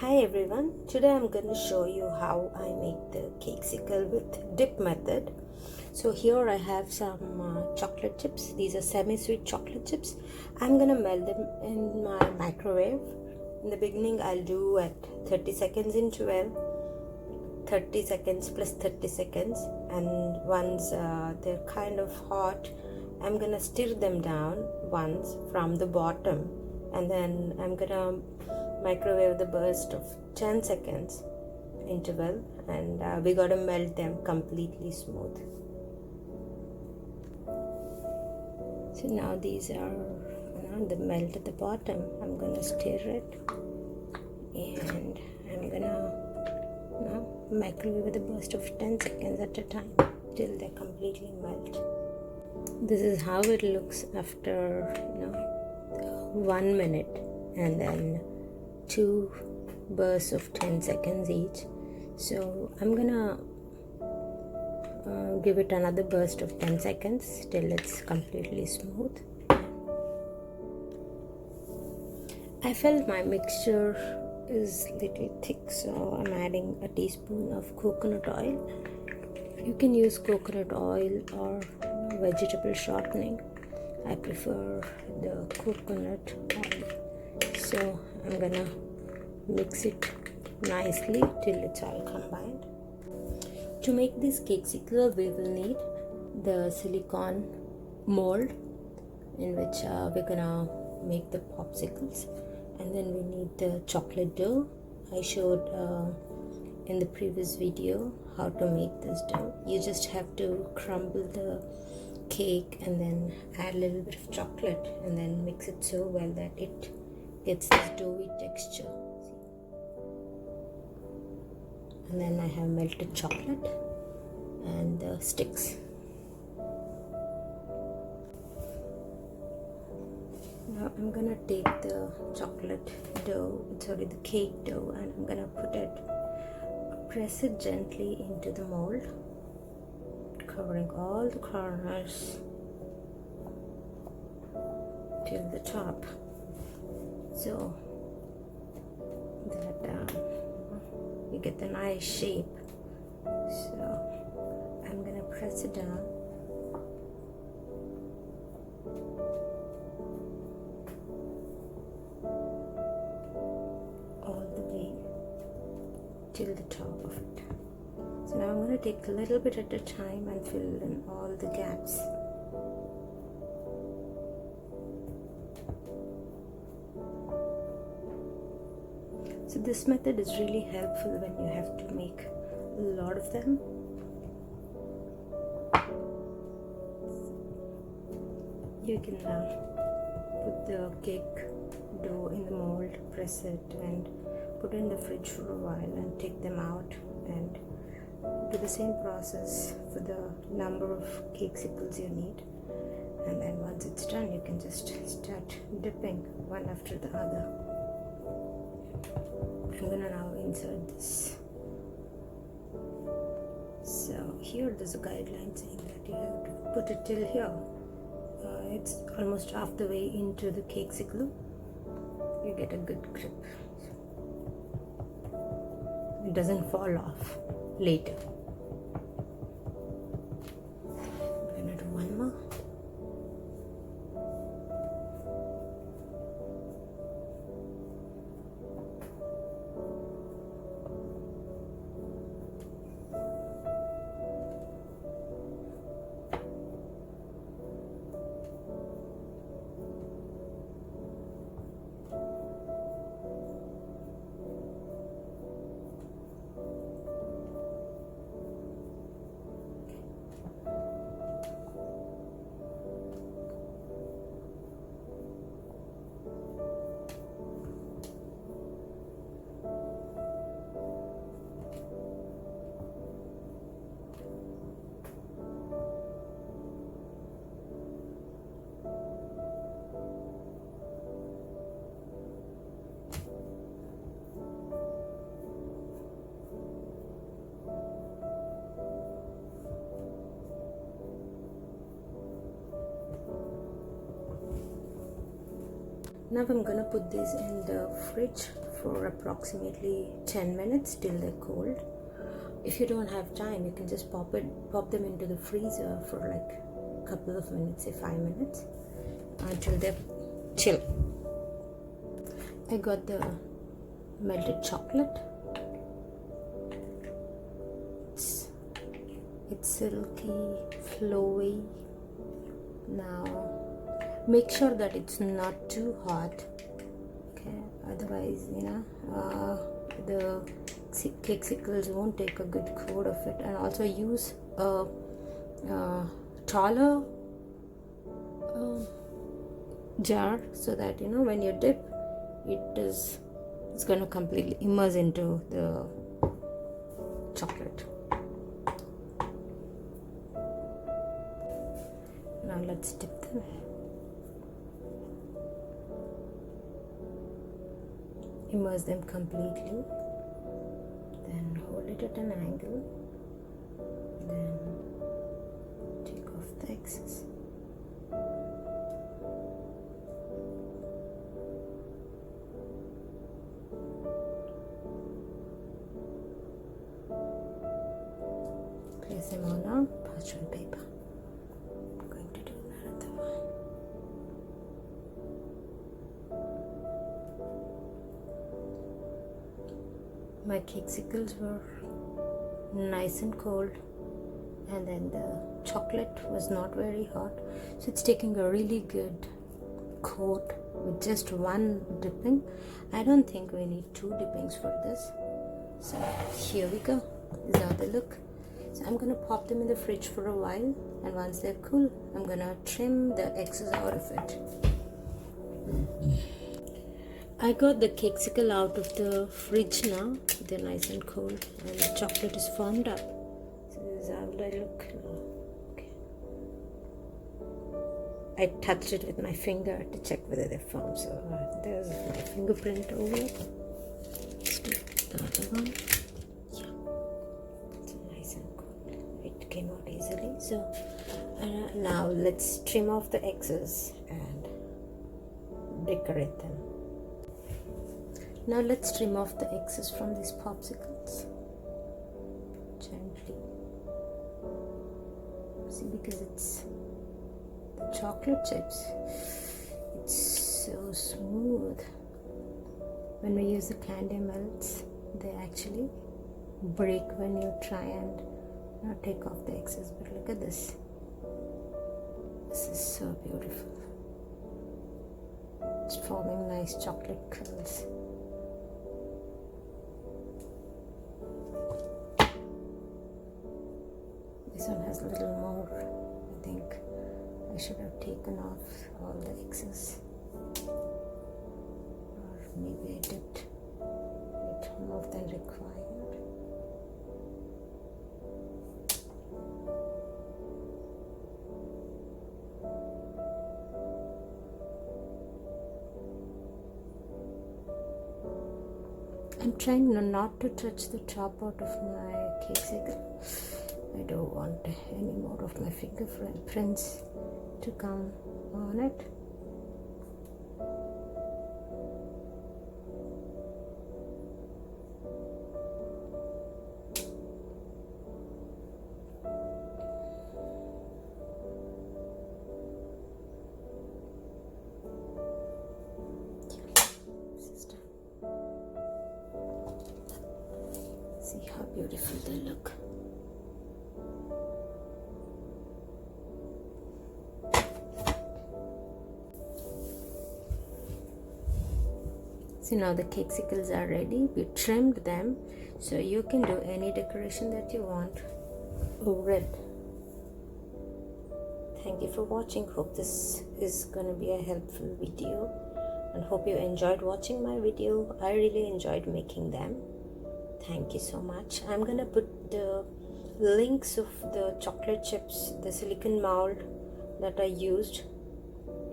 Hi everyone, today I'm going to show you how I make the Cakesicle with dip method. So here I have some chocolate chips. These are semi-sweet chocolate chips. I'm going to melt them in my microwave. In the beginning I'll do at 30 seconds interval, 30 seconds plus 30 seconds, and once they're kind of hot, I'm going to stir them down once from the bottom, and then I'm going to microwave the burst of 10 seconds interval, and we got to melt them completely smooth. So now these are the melt at the bottom. I'm going to stir it, and I'm going to microwave with a burst of 10 seconds at a time till they completely melt. This is how it looks after 1 minute, and then 2 bursts of 10 seconds each. So I'm gonna give it another burst of 10 seconds till it's completely smooth. I felt my mixture is little thick, so I'm adding a teaspoon of coconut oil. You can use coconut oil or vegetable shortening. I prefer the coconut oil. So I'm gonna mix it nicely till it's all combined. To make this Cakesicle, we will need the silicone mold in which we're gonna make the popsicles, and then we need the chocolate dough. I showed in the previous video how to make this dough. You just have to crumble the cake and then add a little bit of chocolate and then mix it so well that it gets this doughy texture. And then I have melted chocolate and the sticks. Now I'm gonna take the cake dough, and I'm gonna press it gently into the mold, covering all the corners till the top, so that you get the nice shape. So I'm gonna press it down all the way till the top of it. So now I'm going to take a little bit at a time and fill in all the gaps. So this method is really helpful when you have to make a lot of them. You can put the cake dough in the mold, press it, and put it in the fridge for a while and take them out, and do the same process for the number of Cakesicles you need. And then once it's done, you can just start dipping one after the other. I'm gonna now insert this. So here there's a guideline saying that you have to put it till here. It's almost half the way into the Cakesicle. You get a good grip. It doesn't fall off later. I'm gonna do one more. Now I'm gonna put this in the fridge for approximately 10 minutes till they're cold. If you don't have time, you can just pop them into the freezer for like a couple of minutes, say 5 minutes, until they're chill. I got the melted chocolate. It's silky, flowy. Now make sure that it's not too hot, okay, otherwise the Cakesicles won't take a good coat of it. And also use a taller jar, so that when you dip, it's going to completely immerse into the chocolate. Now let's dip them. Immerse them completely. Then hold it at an angle. Then take off the excess. Place them on our parchment paper. I'm going to do another one. My Cakesicles were nice and cold, and then the chocolate was not very hot, so it's taking a really good coat with just one dipping. I don't think we need 2 dippings for this. So here we go. This is how they look. So I'm gonna pop them in the fridge for a while, and once they're cool, I'm gonna trim the excess out of it. I got the Cakesicle out of the fridge now. They're nice and cold, and the chocolate is formed up. So this is how they look now. Okay. I touched it with my finger to check whether they're formed. So there's my fingerprint over it. Let's do the other one. Yeah, it's nice and cold. It came out easily. So now let's trim off the excess and decorate them. Now let's trim off the excess from these popsicles gently. See, because it's the chocolate chips, it's so smooth. When we use the candy melts, they actually break when you try and take off the excess. But look at this. This is so beautiful. It's forming nice chocolate curls. This one has a little more. I think I should have taken off all the excess, or maybe I did it more than required. I'm trying not to touch the top out of my Cakesicle. I don't want any more of my fingerprints to come on it. See how beautiful they look. So now the Cakesicles are ready. We trimmed them, so you can do any decoration that you want over it. Thank you for watching. Hope this is going to be a helpful video, and hope you enjoyed watching my video. I really enjoyed making them. Thank you so much. I'm going to put the links of the chocolate chips, the silicone mold that I used,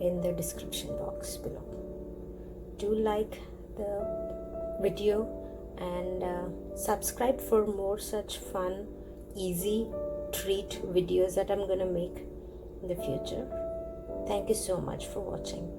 in the description box below. Do like the video and subscribe for more such fun, easy treat videos that I'm gonna make in the future. Thank you so much for watching.